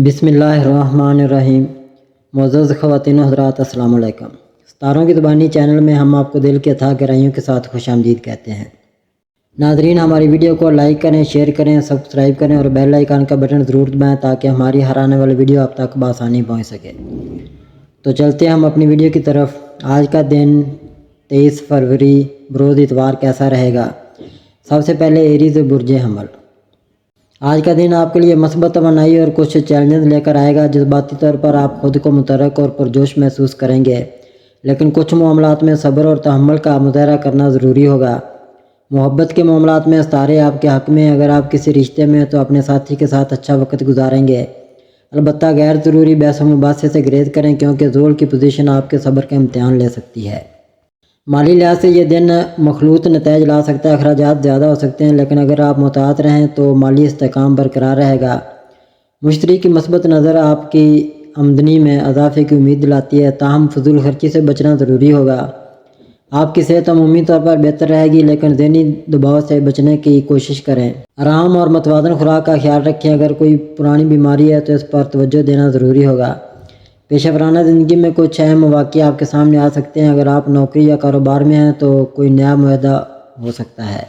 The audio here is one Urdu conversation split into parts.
بسم اللہ الرحمن الرحیم۔ معزز خواتین و حضرات، السلام علیکم۔ ستاروں کی زبانی چینل میں ہم آپ کو دل کی اتھاہ گہرائیوں کے ساتھ خوش آمدید کہتے ہیں۔ ناظرین، ہماری ویڈیو کو لائک کریں، شیئر کریں، سبسکرائب کریں اور بیل آئیکن کا بٹن ضرور دبائیں تاکہ ہماری ہر آنے والی ویڈیو آپ تک بآسانی پہنچ سکے۔ تو چلتے ہیں ہم اپنی ویڈیو کی طرف۔ آج کا دن 23 فروری بروز اتوار کیسا رہے گا؟ سب سے پہلے ایریز برج حمل۔ آج کا دن آپ کے لیے مثبت توانائی اور کچھ چیلنجز لے کر آئے گا۔ جذباتی طور پر آپ خود کو متحرک اور پرجوش محسوس کریں گے، لیکن کچھ معاملات میں صبر اور تحمل کا مظاہرہ کرنا ضروری ہوگا۔ محبت کے معاملات میں ستارے آپ کے حق میں۔ اگر آپ کسی رشتے میں ہیں تو اپنے ساتھی کے ساتھ اچھا وقت گزاریں گے، البتہ غیر ضروری بحث و مباحثے سے گریز کریں کیونکہ زول کی پوزیشن آپ کے صبر کا امتحان لے سکتی ہے۔ مالی لحاظ سے یہ دن مخلوط نتائج لا سکتا ہے۔ اخراجات زیادہ ہو سکتے ہیں، لیکن اگر آپ محتاط رہیں تو مالی استحکام برقرار رہے گا۔ مشتری کی مثبت نظر آپ کی آمدنی میں اضافے کی امید دلاتی ہے، تاہم فضول خرچی سے بچنا ضروری ہوگا۔ آپ کی صحت عمومی طور پر بہتر رہے گی، لیکن ذہنی دباؤ سے بچنے کی کوشش کریں۔ آرام اور متوازن خوراک کا خیال رکھیں۔ اگر کوئی پرانی بیماری ہے تو اس پر توجہ دینا ضروری ہوگا۔ پیشہ ورانہ زندگی میں کچھ اہم مواقع آپ کے سامنے آ سکتے ہیں۔ اگر آپ نوکری یا کاروبار میں ہیں تو کوئی نیا معاہدہ ہو سکتا ہے۔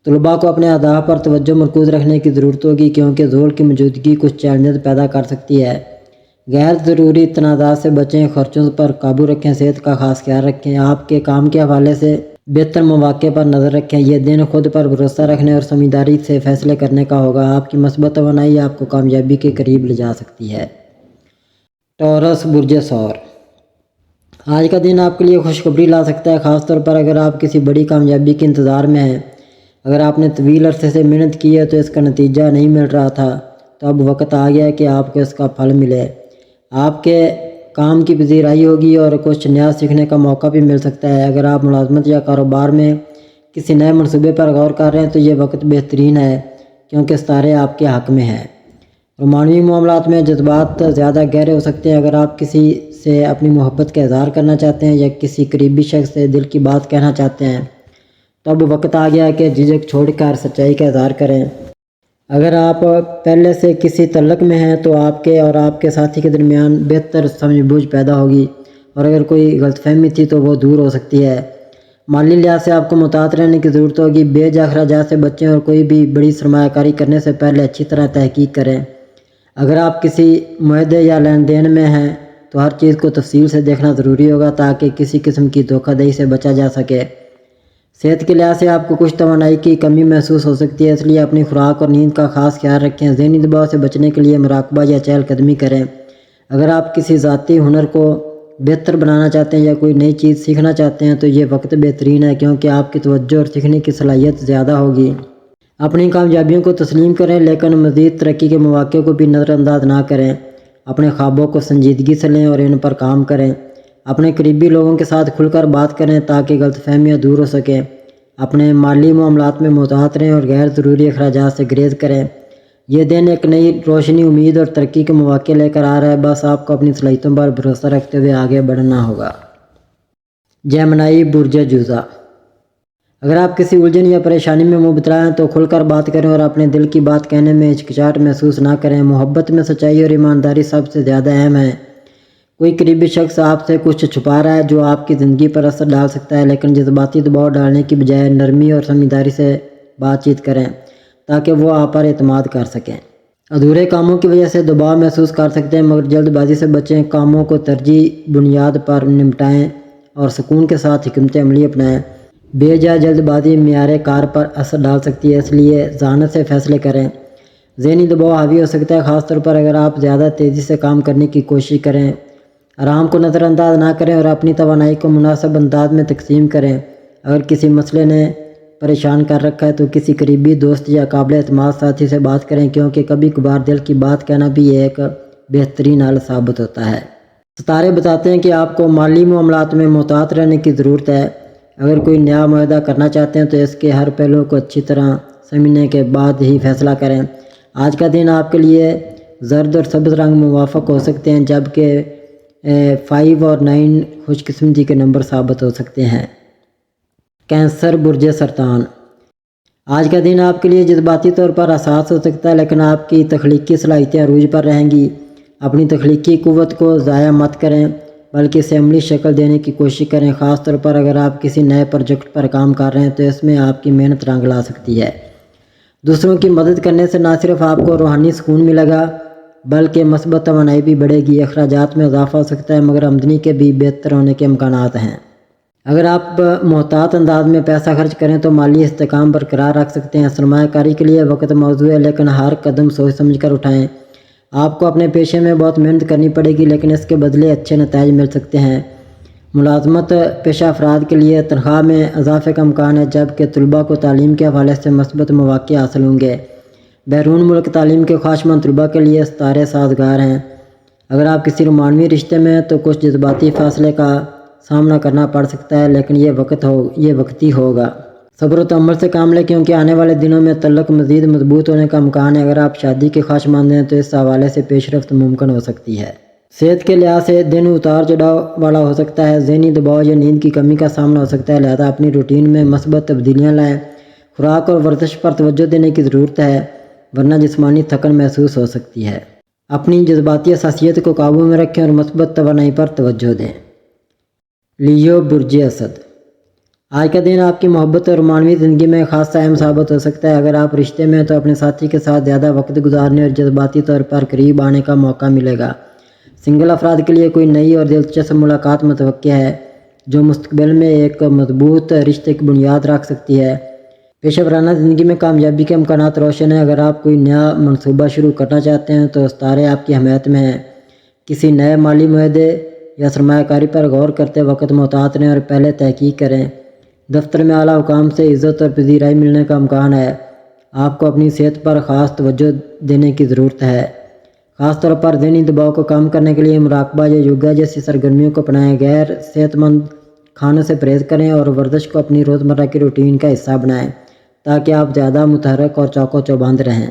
طلباء کو اپنے اہداف پر توجہ مرکوز رکھنے کی ضرورت ہوگی کیونکہ زول کی موجودگی کچھ چیلنجز پیدا کر سکتی ہے۔ غیر ضروری تنازعات سے بچیں، خرچوں پر قابو رکھیں، صحت کا خاص خیال رکھیں۔ آپ کے کام کے حوالے سے بہتر مواقع پر نظر رکھیں۔ یہ دن خود پر بھروسہ رکھنے اور سمجھداری سے فیصلے کرنے کا ہوگا۔ آپ کی مثبت توانائی آپ کو کامیابی کے قریب لے جا سکتی ہے۔ ٹورس برج ثور۔ آج کا دن آپ کے لیے خوشخبری لا سکتا ہے، خاص طور پر اگر آپ کسی بڑی کامیابی کے انتظار میں ہیں۔ اگر آپ نے طویل عرصے سے محنت کی ہے تو اس کا نتیجہ نہیں مل رہا تھا، تو اب وقت آ گیا ہے کہ آپ کو اس کا پھل ملے۔ آپ کے کام کی پذیرائی ہوگی اور کچھ نیا سیکھنے کا موقع بھی مل سکتا ہے۔ اگر آپ ملازمت یا کاروبار میں کسی نئے منصوبے پر غور کر رہے ہیں تو یہ وقت بہترین ہے کیونکہ ستارے آپ کے حق میں ہیں۔ رومانوی معاملات میں جذبات زیادہ گہرے ہو سکتے ہیں۔ اگر آپ کسی سے اپنی محبت کا اظہار کرنا چاہتے ہیں یا کسی قریبی شخص سے دل کی بات کہنا چاہتے ہیں تو اب وقت آ گیا ہے کہ جھجک چھوڑ کر سچائی کا اظہار کریں۔ اگر آپ پہلے سے کسی تعلق میں ہیں تو آپ کے اور آپ کے ساتھی کے درمیان بہتر سمجھ بوجھ پیدا ہوگی، اور اگر کوئی غلط فہمی تھی تو وہ دور ہو سکتی ہے۔ مالی لحاظ سے آپ کو محتاط رہنے کی ضرورت ہوگی۔ بے جا اخراجات سے بچیں اور کوئی بھی بڑی سرمایہ کاری کرنے سے پہلے اچھی طرح تحقیق کریں۔ اگر آپ کسی معاہدے یا لین دین میں ہیں تو ہر چیز کو تفصیل سے دیکھنا ضروری ہوگا تاکہ کسی قسم کی دھوکہ دہی سے بچا جا سکے۔ صحت کے لحاظ سے آپ کو کچھ توانائی کی کمی محسوس ہو سکتی ہے، اس لیے اپنی خوراک اور نیند کا خاص خیال رکھیں۔ ذہنی دباؤ سے بچنے کے لیے مراقبہ یا چہل قدمی کریں۔ اگر آپ کسی ذاتی ہنر کو بہتر بنانا چاہتے ہیں یا کوئی نئی چیز سیکھنا چاہتے ہیں تو یہ وقت بہترین ہے کیونکہ آپ کی توجہ اور سیکھنے کی صلاحیت زیادہ ہوگی۔ اپنی کامیابیوں کو تسلیم کریں لیکن مزید ترقی کے مواقع کو بھی نظر انداز نہ کریں۔ اپنے خوابوں کو سنجیدگی سے لیں اور ان پر کام کریں۔ اپنے قریبی لوگوں کے ساتھ کھل کر بات کریں تاکہ غلط فہمیاں دور ہو سکیں۔ اپنے مالی معاملات میں محتاط رہیں اور غیر ضروری اخراجات سے گریز کریں۔ یہ دن ایک نئی روشنی، امید اور ترقی کے مواقع لے کر آ رہا ہے، بس آپ کو اپنی صلاحیتوں پر بھروسہ رکھتے ہوئے آگے بڑھنا ہوگا۔ جیمنائی برج جوزا۔ اگر آپ کسی الجھن یا پریشانی میں مبتلا ہیں تو کھل کر بات کریں اور اپنے دل کی بات کہنے میں ہچکچاہٹ محسوس نہ کریں۔ محبت میں سچائی اور ایمانداری سب سے زیادہ اہم ہے۔ کوئی قریبی شخص آپ سے کچھ چھپا رہا ہے جو آپ کی زندگی پر اثر ڈال سکتا ہے، لیکن جذباتی دباؤ ڈالنے کی بجائے نرمی اور سمجھداری سے بات چیت کریں تاکہ وہ آپ پر اعتماد کر سکیں۔ ادھورے کاموں کی وجہ سے دباؤ محسوس کر سکتے ہیں مگر جلد بازی سے بچیں۔ کاموں کو ترجیح بنیاد پر نمٹائیں اور سکون کے ساتھ حکمت عملی اپنائیں۔ بے جا جلد بازی معیار کار پر اثر ڈال سکتی ہے، اس لیے ذہانت سے فیصلے کریں۔ ذہنی دباؤ حاوی ہو سکتا ہے، خاص طور پر اگر آپ زیادہ تیزی سے کام کرنے کی کوشش کریں۔ آرام کو نظر انداز نہ کریں اور اپنی توانائی کو مناسب انداز میں تقسیم کریں۔ اگر کسی مسئلے نے پریشان کر رکھا ہے تو کسی قریبی دوست یا قابل اعتماد ساتھی سے بات کریں کیونکہ کبھی کبھار دل کی بات کہنا بھی ایک بہترین حل ثابت ہوتا ہے۔ ستارے بتاتے ہیں کہ آپ کو مالی معاملات میں محتاط رہنے کی ضرورت ہے۔ اگر کوئی نیا معاہدہ کرنا چاہتے ہیں تو اس کے ہر پہلو کو اچھی طرح سمجھنے کے بعد ہی فیصلہ کریں۔ آج کا دن آپ کے لیے زرد اور سبز رنگ موافق ہو سکتے ہیں جبکہ 5 اور 9 خوش قسمتی کے نمبر ثابت ہو سکتے ہیں۔ کینسر برج سرطان۔ آج کا دن آپ کے لیے جذباتی طور پر حساس ہو سکتا ہے، لیکن آپ کی تخلیقی صلاحیتیں عروج پر رہیں گی۔ اپنی تخلیقی قوت کو ضائع مت کریں، بلکہ اسے عملی شکل دینے کی کوشش کریں۔ خاص طور پر اگر آپ کسی نئے پروجیکٹ پر کام کر رہے ہیں تو اس میں آپ کی محنت رنگ لا سکتی ہے۔ دوسروں کی مدد کرنے سے نہ صرف آپ کو روحانی سکون ملے گا بلکہ مثبت توانائی بھی بڑھے گی۔ اخراجات میں اضافہ ہو سکتا ہے مگر آمدنی کے بھی بہتر ہونے کے امکانات ہیں۔ اگر آپ محتاط انداز میں پیسہ خرچ کریں تو مالی استحکام برقرار رکھ سکتے ہیں۔ سرمایہ کاری کے لیے وقت موزوں ہے، لیکن ہر قدم سوچ سمجھ کر اٹھائیں۔ آپ کو اپنے پیشے میں بہت محنت کرنی پڑے گی، لیکن اس کے بدلے اچھے نتائج مل سکتے ہیں۔ ملازمت پیشہ افراد کے لیے تنخواہ میں اضافے کا امکان ہے، جبکہ طلباء کو تعلیم کے حوالے سے مثبت مواقع حاصل ہوں گے۔ بیرون ملک تعلیم کے خواہشمند طلباء کے لیے ستارے سازگار ہیں۔ اگر آپ کسی رومانوی رشتے میں ہیں تو کچھ جذباتی فاصلے کا سامنا کرنا پڑ سکتا ہے، لیکن یہ وقتی ہوگا۔ صبر و تحمل سے کام لیں، کیونکہ آنے والے دنوں میں تعلق مزید مضبوط ہونے کا امکان ہے۔ اگر آپ شادی کے خواہشمند ہیں تو اس حوالے سے پیش رفت ممکن ہو سکتی ہے۔ صحت کے لحاظ سے دن اتار چڑھاؤ والا ہو سکتا ہے۔ ذہنی دباؤ یا نیند کی کمی کا سامنا ہو سکتا ہے، لہذا اپنی روٹین میں مثبت تبدیلیاں لائیں۔ خوراک اور ورزش پر توجہ دینے کی ضرورت ہے، ورنہ جسمانی تھکن محسوس ہو سکتی ہے۔ اپنی جذباتی حساسیت کو قابو میں رکھیں اور مثبت توانائی پر توجہ دیں۔ لیو برج اسد، آج کا دن آپ کی محبت اور رومانوی زندگی میں خاصا اہم ثابت ہو سکتا ہے۔ اگر آپ رشتے میں ہیں تو اپنے ساتھی کے ساتھ زیادہ وقت گزارنے اور جذباتی طور پر قریب آنے کا موقع ملے گا۔ سنگل افراد کے لیے کوئی نئی اور دلچسپ ملاقات متوقع ہے جو مستقبل میں ایک مضبوط رشتے کی بنیاد رکھ سکتی ہے۔ پیشہ ورانہ زندگی میں کامیابی کے امکانات روشن ہیں۔ اگر آپ کوئی نیا منصوبہ شروع کرنا چاہتے ہیں تو ستارے آپ کی حمایت میں ہیں۔ کسی نئے مالی معاہدے یا سرمایہ کاری پر غور کرتے وقت محتاط رہیں اور پہلے تحقیق کریں۔ دفتر میں اعلیٰ حکام سے عزت اور پذیرائی ملنے کا امکان ہے۔ آپ کو اپنی صحت پر خاص توجہ دینے کی ضرورت ہے، خاص طور پر ذہنی دباؤ کو کم کرنے کے لیے مراقبہ یا یوگا جیسی سرگرمیوں کو اپنائیں۔ غیر صحت مند کھانوں سے پرہیز کریں اور ورزش کو اپنی روزمرہ کی روٹین کا حصہ بنائیں تاکہ آپ زیادہ متحرک اور چوکو چوبند رہیں۔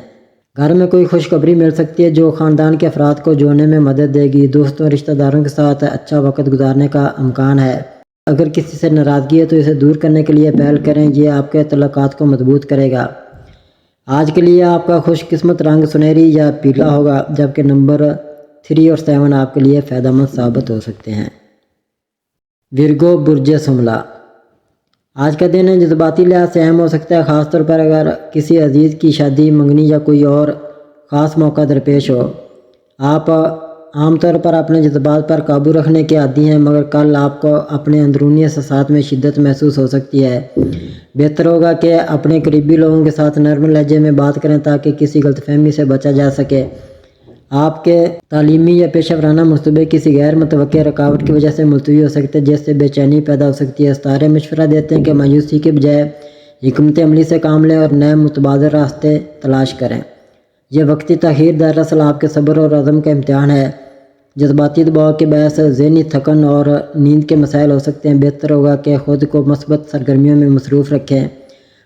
گھر میں کوئی خوشخبری مل سکتی ہے جو خاندان کے افراد کو جوڑنے میں مدد دے گی۔ دوستوں اور رشتہ داروں کے ساتھ اچھا وقت گزارنے کا امکان ہے۔ اگر کسی سے ناراضگی ہے تو اسے دور کرنے کے لیے پہل کریں، یہ آپ کے تعلقات کو مضبوط کرے گا۔ آج کے لیے آپ کا خوش قسمت رنگ سنہری یا پیلا ہوگا، جبکہ نمبر 3 اور 7 آپ کے لیے فائدہ مند ثابت ہو سکتے ہیں۔ ورگو برج شملہ، آج کا دن جذباتی لحاظ سے اہم ہو سکتا ہے، خاص طور پر اگر کسی عزیز کی شادی، منگنی یا کوئی اور خاص موقع درپیش ہو۔ آپ عام طور پر اپنے جذبات پر قابو رکھنے کے عادی ہیں، مگر کل آپ کو اپنے اندرونی احساسات میں شدت محسوس ہو سکتی ہے۔ بہتر ہوگا کہ اپنے قریبی لوگوں کے ساتھ نرم لہجے میں بات کریں تاکہ کسی غلط فہمی سے بچا جا سکے۔ آپ کے تعلیمی یا پیشہ ورانہ منصوبے کسی غیر متوقع رکاوٹ کی وجہ سے ملتوی ہو سکتے ہیں، جس سے بے چینی پیدا ہو سکتی ہے۔ ستارے مشورہ دیتے ہیں کہ مایوسی کے بجائے حکمت عملی سے کام لیں اور نئے متبادل راستے تلاش کریں۔ یہ وقتی تاخیر دراصل آپ کے صبر اور عزم کا امتحان ہے۔ جذباتی دباؤ کے باعث ذہنی تھکن اور نیند کے مسائل ہو سکتے ہیں۔ بہتر ہوگا کہ خود کو مثبت سرگرمیوں میں مصروف رکھیں،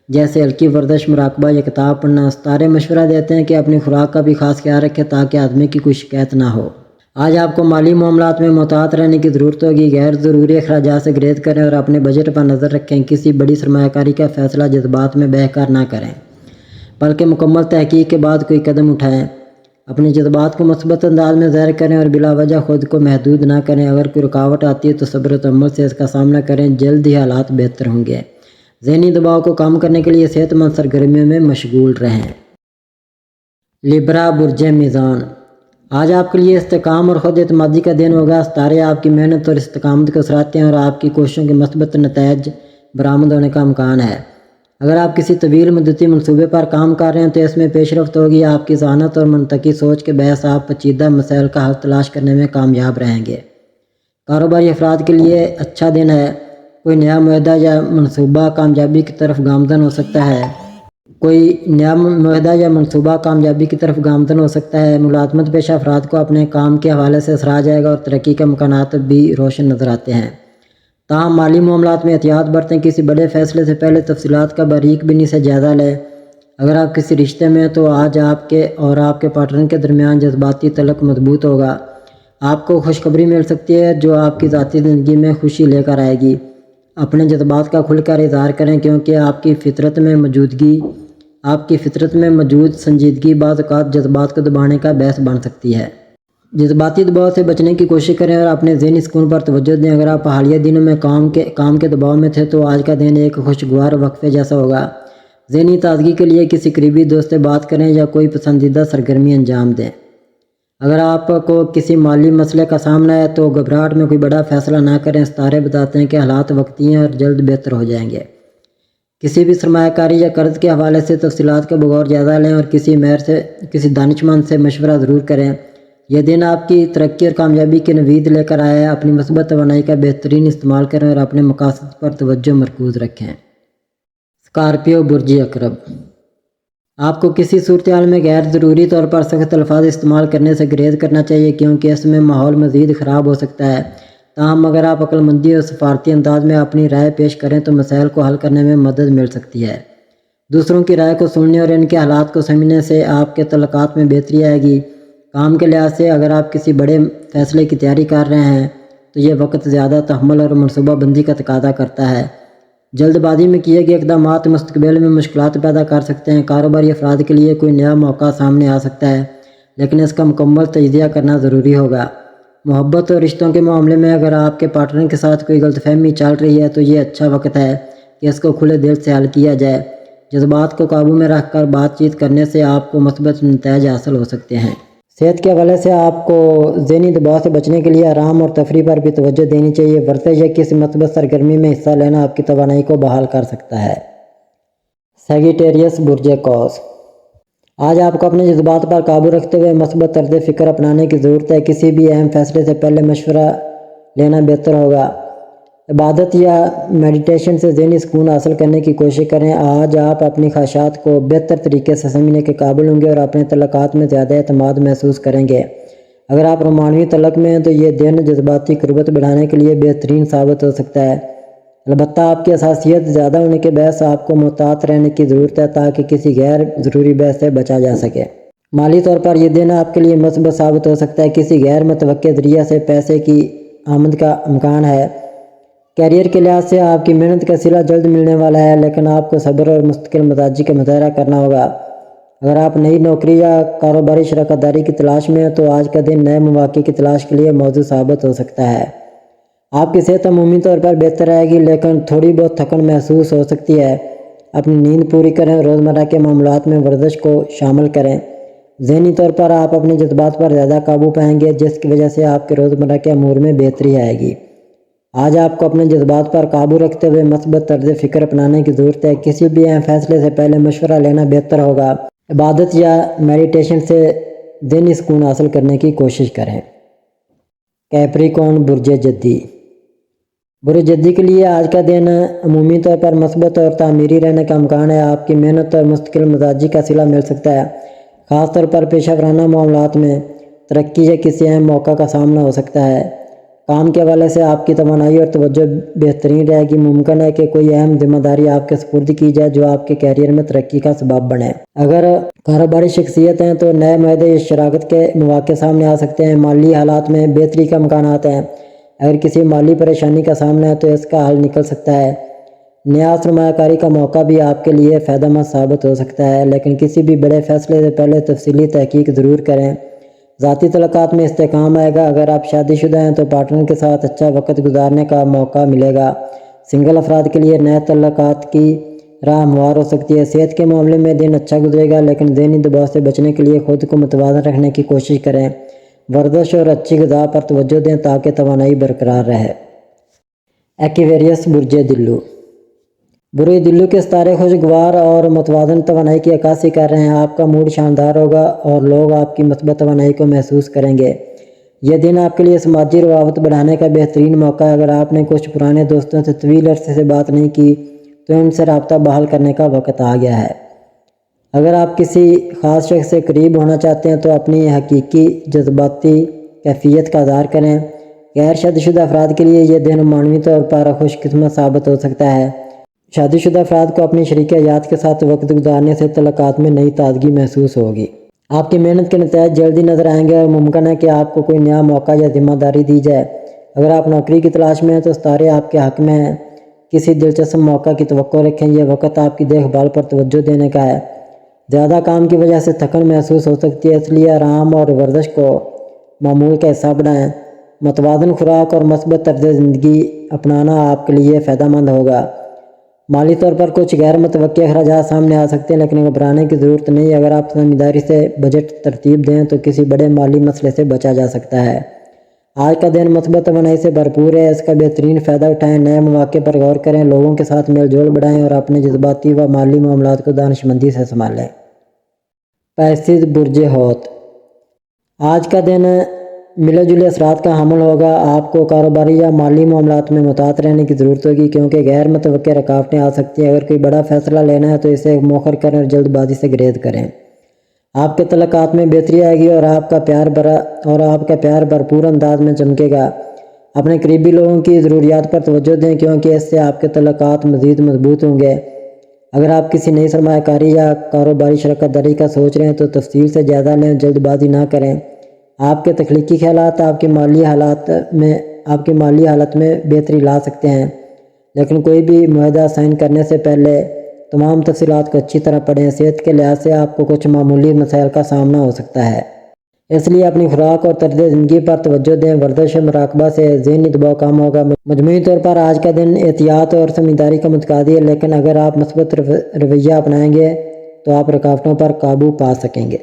جیسے ہلکی ورزش، مراقبہ یا کتاب پڑھنا۔ ستارے مشورہ دیتے ہیں کہ اپنی خوراک کا بھی خاص خیال رکھیں تاکہ ہاضمے کی کوئی شکایت نہ ہو۔ آج آپ کو مالی معاملات میں محتاط رہنے کی ضرورت ہوگی۔ غیر ضروری اخراجات سے گریز کریں اور اپنے بجٹ پر نظر رکھیں۔ کسی بڑی سرمایہ کاری کا فیصلہ جذبات میں بہہ کر نہ کریں، بلکہ مکمل تحقیق کے بعد کوئی قدم اٹھائیں۔ اپنے جذبات کو مثبت انداز میں ظاہر کریں اور بلا وجہ خود کو محدود نہ کریں۔ اگر کوئی رکاوٹ آتی ہے تو صبر و تحمل سے اس کا سامنا کریں، جلد ہی حالات بہتر ہوں گے۔ ذہنی دباؤ کو کم کرنے کے لیے صحت مند سرگرمیوں میں مشغول رہیں۔ لیبرا برج میزان، آج آپ کے لیے استحکام اور خود اعتمادی کا دن ہوگا۔ ستارے آپ کی محنت اور استقامت کو سراہتے ہیں اور آپ کی کوششوں کے مثبت نتائج برآمد ہونے کا امکان ہے۔ اگر آپ کسی طویل مدتی منصوبے پر کام کر رہے ہیں تو اس میں پیش رفت ہوگی۔ آپ کی ذہانت اور منطقی سوچ کے باعث آپ پیچیدہ مسائل کا حل تلاش کرنے میں کامیاب رہیں گے۔ کاروباری افراد کے لیے اچھا دن ہے۔ کوئی نیا معاہدہ یا منصوبہ کامیابی کی طرف گامزن ہو سکتا ہے۔ ملازمت پیشہ افراد کو اپنے کام کے حوالے سے سراہا جائے گا اور ترقی کے امکانات بھی روشن نظر آتے ہیں۔ تاہم مالی معاملات میں احتیاط برتیں۔ کسی بڑے فیصلے سے پہلے تفصیلات کا باریک بینی سے جائزہ لیں۔ اگر آپ کسی رشتے میں ہیں تو آج آپ کے اور آپ کے پارٹنر کے درمیان جذباتی تعلق مضبوط ہوگا۔ آپ کو خوشخبری مل سکتی ہے جو آپ کی ذاتی زندگی میں خوشی لے کر آئے گی۔ اپنے جذبات کا کھل کر اظہار کریں، کیونکہ آپ کی فطرت میں موجود سنجیدگی بعض اوقات جذبات کو دبانے کا باعث بن سکتی ہے۔ جذباتی دباؤ سے بچنے کی کوشش کریں اور اپنے ذہنی سکون پر توجہ دیں۔ اگر آپ حالیہ دنوں میں کام کے دباؤ میں تھے تو آج کا دن ایک خوشگوار وقفے جیسا ہوگا۔ ذہنی تازگی کے لیے کسی قریبی دوست سے بات کریں یا کوئی پسندیدہ سرگرمی انجام دیں۔ اگر آپ کو کسی مالی مسئلے کا سامنا ہے تو گھبراہٹ میں کوئی بڑا فیصلہ نہ کریں۔ ستارے بتاتے ہیں کہ حالات وقتی ہیں اور جلد بہتر ہو جائیں گے۔ کسی بھی سرمایہ کاری یا قرض کے حوالے سے تفصیلات کا بغور جائزہ لیں اور کسی دانشمند سے مشورہ ضرور کریں۔ یہ دن آپ کی ترقی اور کامیابی کی نوید لے کر آیا ہے۔ اپنی مثبت توانائی کا بہترین استعمال کریں اور اپنے مقاصد پر توجہ مرکوز رکھیں۔ اسکارپیو برج عقرب، آپ کو کسی صورتحال میں غیر ضروری طور پر سخت الفاظ استعمال کرنے سے گریز کرنا چاہیے، کیونکہ اس میں ماحول مزید خراب ہو سکتا ہے۔ تاہم اگر آپ عقل مندی اور سفارتی انداز میں اپنی رائے پیش کریں تو مسائل کو حل کرنے میں مدد مل سکتی ہے۔ دوسروں کی رائے کو سننے اور ان کے حالات کو سمجھنے سے آپ کے تعلقات میں بہتری آئے گی۔ کام کے لحاظ سے اگر آپ کسی بڑے فیصلے کی تیاری کر رہے ہیں تو یہ وقت زیادہ تحمل اور منصوبہ بندی کا تقاضا کرتا ہے۔ جلد بازی میں کیے گئے اقدامات مستقبل میں مشکلات پیدا کر سکتے ہیں۔ کاروباری افراد کے لیے کوئی نیا موقع سامنے آ سکتا ہے، لیکن اس کا مکمل تجزیہ کرنا ضروری ہوگا۔ محبت اور رشتوں کے معاملے میں اگر آپ کے پارٹنر کے ساتھ کوئی غلط فہمی چل رہی ہے تو یہ اچھا وقت ہے کہ اس کو کھلے دل سے حل کیا جائے۔ جذبات کو قابو میں رکھ کر بات چیت کرنے سے آپ کو مثبت نتائج حاصل ہو سکتے ہیں۔ صحت کے حوالے سے آپ کو ذہنی دباؤ سے بچنے کے لیے آرام اور تفریح پر بھی توجہ دینی چاہیے۔ ورزش یا کسی مثبت سرگرمی میں حصہ لینا آپ کی توانائی کو بحال کر سکتا ہے۔ سیجیٹیریس برج قوس، آج آپ کو اپنے جذبات پر قابو رکھتے ہوئے مثبت طرز فکر اپنانے کی ضرورت ہے۔ کسی بھی اہم فیصلے سے پہلے مشورہ لینا بہتر ہوگا۔ عبادت یا میڈیٹیشن سے ذہنی سکون حاصل کرنے کی کوشش کریں۔ آج آپ اپنی خواہشات کو بہتر طریقے سے سمجھنے کے قابل ہوں گے اور اپنے تعلقات میں زیادہ اعتماد محسوس کریں گے۔ اگر آپ رومانوی تعلق میں ہیں تو یہ دن جذباتی قربت بڑھانے کے لیے بہترین ثابت ہو سکتا ہے۔ البتہ آپ کی حساسیت زیادہ ہونے کے باعث آپ کو محتاط رہنے کی ضرورت ہے تاکہ کسی غیر ضروری بحث سے بچا جا سکے۔ مالی طور پر یہ دن آپ کے لیے مثبت ثابت ہو سکتا ہے۔ کسی غیر متوقع ذریعہ سے پیسے کی آمد کا امکان ہے۔ کیریئر کے لحاظ سے آپ کی محنت کا صلہ جلد ملنے والا ہے، لیکن آپ کو صبر اور مستقل مزاجی کا مظاہرہ کرنا ہوگا۔ اگر آپ نئی نوکری یا کاروباری شراکت داری کی تلاش میں ہیں تو آج کا دن نئے مواقع کی تلاش کے لیے موزوں ثابت ہو سکتا ہے۔ آپ کی صحت عمومی طور پر بہتر رہے گی، لیکن تھوڑی بہت تھکن محسوس ہو سکتی ہے۔ اپنی نیند پوری کریں، روزمرہ کے معاملات میں ورزش کو شامل کریں۔ ذہنی طور پر آپ اپنے جذبات پر زیادہ قابو پائیں گے، جس کی وجہ سے آپ کے روزمرہ کے امور میں بہتری آئے گی۔ آج آپ کو اپنے جذبات پر قابو رکھتے ہوئے مثبت طرز فکر اپنانے کی ضرورت ہے۔ کسی بھی اہم فیصلے سے پہلے مشورہ لینا بہتر ہوگا۔ عبادت یا میڈیٹیشن سے ذہنی سکون حاصل کرنے کی کوشش کریں۔ کیپریکون برج جدی، برج جدی کے لیے آج کا دن عمومی طور پر مثبت اور تعمیری رہنے کا امکان ہے۔ آپ کی محنت اور مستقل مزاجی کا صلہ مل سکتا ہے، خاص طور پر پیشہ ورانہ معاملات میں ترقی یا کسی اہم موقع کا سامنا ہو سکتا ہے۔ کام کے حوالے سے آپ کی توانائی اور توجہ بہترین رہے گی۔ ممکن ہے کہ کوئی اہم ذمہ داری آپ کے سپرد کی جائے جو آپ کے کیریئر میں ترقی کا سبب بنے۔ اگر کاروباری شخصیت ہیں تو نئے معاہدے یا شراکت کے مواقع سامنے آ سکتے ہیں۔ مالی حالات میں بہتری کا امکانات ہیں۔ اگر کسی مالی پریشانی کا سامنا ہے تو اس کا حل نکل سکتا ہے۔ نیا سرمایہ کاری کا موقع بھی آپ کے لیے فائدہ مند ثابت ہو سکتا ہے، لیکن کسی بھی بڑے فیصلے سے پہلے تفصیلی تحقیق ضرور کریں۔ ذاتی تعلقات میں استحکام آئے گا۔ اگر آپ شادی شدہ ہیں تو پارٹنر کے ساتھ اچھا وقت گزارنے کا موقع ملے گا۔ سنگل افراد کے لیے نئے تعلقات کی راہ ہموار ہو سکتی ہے۔ صحت کے معاملے میں دن اچھا گزرے گا، لیکن ذہنی دباؤ سے بچنے کے لیے خود کو متوازن رکھنے کی کوشش کریں۔ ورزش اور اچھی غذا پر توجہ دیں تاکہ توانائی برقرار رہے۔ ایکویریس برج دلو، برج دلو کے ستارے خوشگوار اور متوازن توانائی کی عکاسی کر رہے ہیں۔ آپ کا موڈ شاندار ہوگا اور لوگ آپ کی مثبت توانائی کو محسوس کریں گے۔ یہ دن آپ کے لیے سماجی روابط بڑھانے کا بہترین موقع ہے۔ اگر آپ نے کچھ پرانے دوستوں سے طویل عرصے سے بات نہیں کی تو ان سے رابطہ بحال کرنے کا وقت آ گیا ہے۔ اگر آپ کسی خاص شخص سے قریب ہونا چاہتے ہیں تو اپنی حقیقی جذباتی کیفیت کا اظہار کریں۔ غیر شادی شدہ افراد کے لیے یہ دن معنوی طور پر خوش قسمت ثابت ہو سکتا ہے۔ شادی شدہ افراد کو اپنی شریک حیات کے ساتھ وقت گزارنے سے تعلقات میں نئی تازگی محسوس ہوگی۔ آپ کی محنت کے نتائج جلدی نظر آئیں گے اور ممکن ہے کہ آپ کو کوئی نیا موقع یا ذمہ داری دی جائے۔ اگر آپ نوکری کی تلاش میں ہیں تو ستارے آپ کے حق میں ہیں۔ کسی دلچسپ موقع کی توقع رکھیں۔ یہ وقت آپ کی دیکھ بھال پر توجہ دینے کا ہے۔ زیادہ کام کی وجہ سے تھکن محسوس ہو سکتی ہے، اس لیے آرام اور ورزش کو معمول کا حصہ بنائیں۔ متوازن خوراک اور مثبت طرز زندگی اپنانا آپ کے لیے فائدہ مند ہوگا۔ مالی طور پر کچھ غیر متوقع اخراجات سامنے آ سکتے ہیں، لیکن گھبرانے کی ضرورت نہیں۔ اگر آپ سمجھداری سے بجٹ ترتیب دیں تو کسی بڑے مالی مسئلے سے بچا جا سکتا ہے۔ آج کا دن مثبت توانائی سے بھرپور ہے، اس کا بہترین فائدہ اٹھائیں۔ نئے مواقع پر غور کریں، لوگوں کے ساتھ میل جول بڑھائیں اور اپنے جذباتی و مالی معاملات کو دانشمندی سے سنبھالیں۔ پیسز برج حوت، آج کا دن ملے جلے اثرات کا حامل ہوگا۔ آپ کو کاروباری یا مالی معاملات میں محتاط رہنے کی ضرورت ہوگی کیونکہ غیر متوقع رکاوٹیں آ سکتی ہیں۔ اگر کوئی بڑا فیصلہ لینا ہے تو اسے مؤخر کریں اور جلد بازی سے گریز کریں۔ آپ کے تعلقات میں بہتری آئے گی اور آپ کا پیار بھرپور انداز میں چمکے گا۔ اپنے قریبی لوگوں کی ضروریات پر توجہ دیں کیونکہ اس سے آپ کے تعلقات مزید مضبوط ہوں گے۔ اگر آپ کسی نئی سرمایہ کاری یا کاروباری شراکت داری کا سوچ رہے ہیں تو تفصیل سے جائزہ لیں، جلد بازی نہ کریں۔ آپ کے تخلیقی خیالات آپ کی مالی حالت میں بہتری لا سکتے ہیں، لیکن کوئی بھی معاہدہ سائن کرنے سے پہلے تمام تفصیلات کو اچھی طرح پڑھیں۔ صحت کے لحاظ سے آپ کو کچھ معمولی مسائل کا سامنا ہو سکتا ہے، اس لیے اپنی خوراک اور طرز زندگی پر توجہ دیں۔ ورزش اور مراقبہ سے ذہنی دباؤ کم ہوگا۔ مجموعی طور پر آج کا دن احتیاط اور سمجھداری کا متقاضی ہے، لیکن اگر آپ مثبت رویہ اپنائیں گے تو آپ رکاوٹوں پر قابو پا سکیں گے۔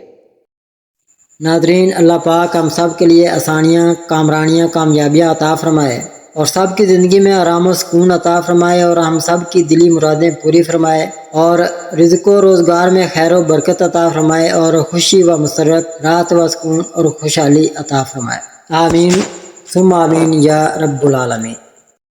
ناظرین، اللہ پاک ہم سب کے لیے آسانیاں، کامرانیاں، کامیابیاں عطا فرمائے اور سب کی زندگی میں آرام و سکون عطا فرمائے اور ہم سب کی دلی مرادیں پوری فرمائے اور رزق و روزگار میں خیر و برکت عطا فرمائے اور خوشی و مسرت، راحت و سکون اور خوشحالی عطا فرمائے۔ آمین ثم آمین یا رب العالمین۔